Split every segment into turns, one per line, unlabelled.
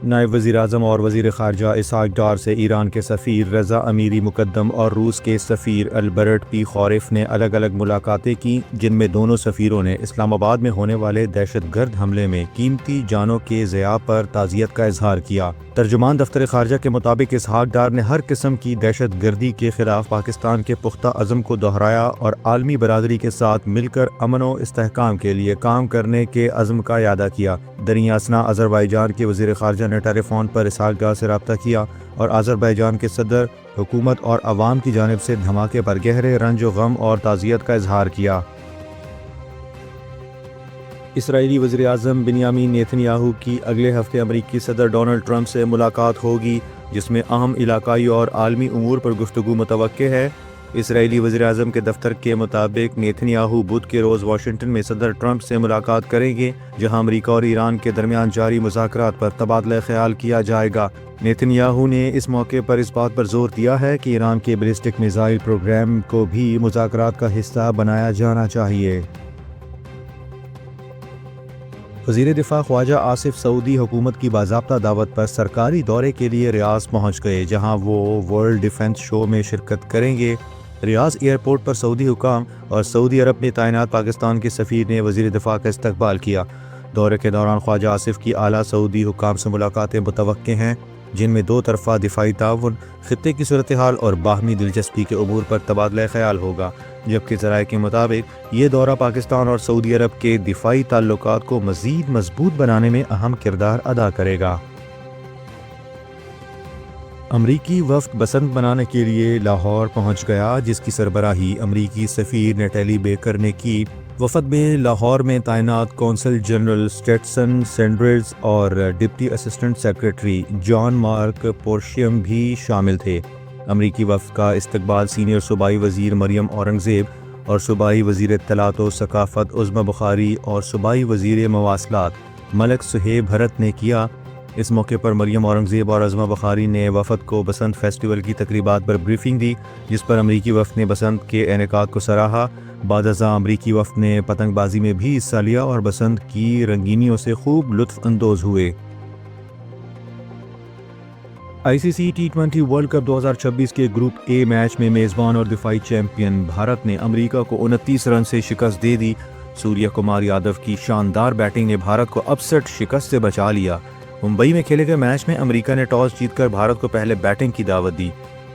نائب وزیر اعظم اور وزیر خارجہ اسحاق ڈار سے ایران کے سفیر رضا امیری مقدم اور روس کے سفیر البرٹ پی خورف نے الگ الگ ملاقاتیں کی، جن میں دونوں سفیروں نے اسلام آباد میں ہونے والے دہشت گرد حملے میں قیمتی جانوں کے ضیاع پر تعزیت کا اظہار کیا۔ ترجمان دفتر خارجہ کے مطابق اسحاق ڈار نے ہر قسم کی دہشت گردی کے خلاف پاکستان کے پختہ عزم کو دہرایا اور عالمی برادری کے ساتھ مل کر امن و استحکام کے لیے کام کرنے کے عزم کا اعادہ کیا۔ دریں اثنا آذربائیجان کے وزیر خارجہ نے ٹیلی فون پر اسحاق ڈار سے رابطہ کیا اور آذربائیجان کے صدر، حکومت اور عوام کی جانب سے دھماکے پر گہرے رنج و غم اور تعزیت کا اظہار کیا۔ اسرائیلی وزیر اعظم بنیامین نیتن یاہو کی اگلے ہفتے امریکی صدر ڈونلڈ ٹرمپ سے ملاقات ہوگی، جس میں اہم علاقائی اور عالمی امور پر گفتگو متوقع ہے۔ اسرائیلی وزیر اعظم کے دفتر کے مطابق نیتن یاہو بدھ کے روز واشنگٹن میں صدر ٹرمپ سے ملاقات کریں گے، جہاں امریکہ اور ایران کے درمیان جاری مذاکرات پر تبادلہ خیال کیا جائے گا۔ نیتن یاہو نے اس موقع پر اس بات پر زور دیا ہے کہ ایران کے بیلسٹک میزائل پروگرام کو بھی مذاکرات کا حصہ بنایا جانا چاہیے۔ وزیر دفاع خواجہ آصف سعودی حکومت کی باضابطہ دعوت پر سرکاری دورے کے لیے ریاض پہنچ گئے، جہاں وہ ورلڈ ڈیفنس شو میں شرکت کریں گے۔ ریاض ایئرپورٹ پر سعودی حکام اور سعودی عرب میں تعینات پاکستان کے سفیر نے وزیر دفاع کا استقبال کیا۔ دورے کے دوران خواجہ آصف کی اعلیٰ سعودی حکام سے ملاقاتیں متوقع ہیں، جن میں دو طرفہ دفاعی تعاون، خطے کی صورتحال اور باہمی دلچسپی کے امور پر تبادلہ خیال ہوگا، جبکہ ذرائع کے مطابق یہ دورہ پاکستان اور سعودی عرب کے دفاعی تعلقات کو مزید مضبوط بنانے میں اہم کردار ادا کرے گا۔ امریکی وفد بسنت منانے کے لیے لاہور پہنچ گیا، جس کی سربراہی امریکی سفیر نیٹلی بیکر نے کی۔ وفد میں لاہور میں تعینات قونصل جنرل اسٹیٹسن سینڈرز اور ڈپٹی اسسٹنٹ سیکرٹری جان مارک پورشیم بھی شامل تھے۔ امریکی وفد کا استقبال سینئر صوبائی وزیر مریم اورنگزیب اور صوبائی وزیر اطلاعات و ثقافت عظمی بخاری اور صوبائی وزیر مواصلات ملک صہیب بھرت نے کیا۔ اس موقع پر مریم اورنگزیب اور عظمی بخاری نے وفد کو بسنت فیسٹیول کی تقریبات پر بریفنگ دی، جس پر امریکی وفد نے بسنت کے انعقاد کو سراہا۔ بعد ازاں امریکی وفد نے پتنگ بازی میں بھی حصہ لیا اور بسنت کی رنگینیوں سے خوب لطف اندوز ہوئے۔ آئی سی سی T20 ورلڈ کپ 2026 کے گروپ اے میچ میں میزبان اور دفاعی چیمپئن بھارت نے امریکہ کو 29 رن سے شکست دے دی۔ سوریہ کمار یادو کی شاندار بیٹنگ نے بھارت کو اپسٹ شکست سے بچا لیا۔ ممبئی میں کھیلے گئے میچ میں امریکہ نے ٹاس جیت کر بھارت کو پہلے بیٹنگ کی دعوت دی۔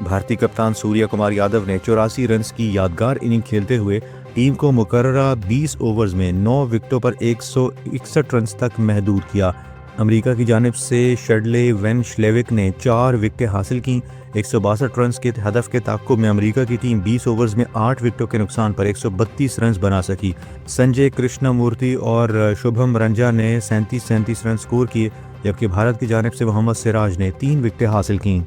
بھارتی کپتان سوریہ کمار یادو نے 84 رنز کی یادگار اننگ کھیلتے ہوئے ٹیم کو مقررہ 20 اوورز میں 9 وکٹوں پر 161 رنز تک محدود کیا۔ امریکہ کی جانب سے شڈلے وین شلیوک نے 4 وکٹیں حاصل کیں۔ 162 رنز کے ہدف کے تعاقب میں امریکہ کی ٹیم 20 اوورز میں 8 وکٹوں کے نقصان پر 132 رنز بنا سکی۔ سنجے کرشنا مورتی اور شبھم رنجا نے 37 رنز سکور کیے، جبکہ بھارت کی جانب سے محمد سراج نے 3 وکٹیں حاصل کیں۔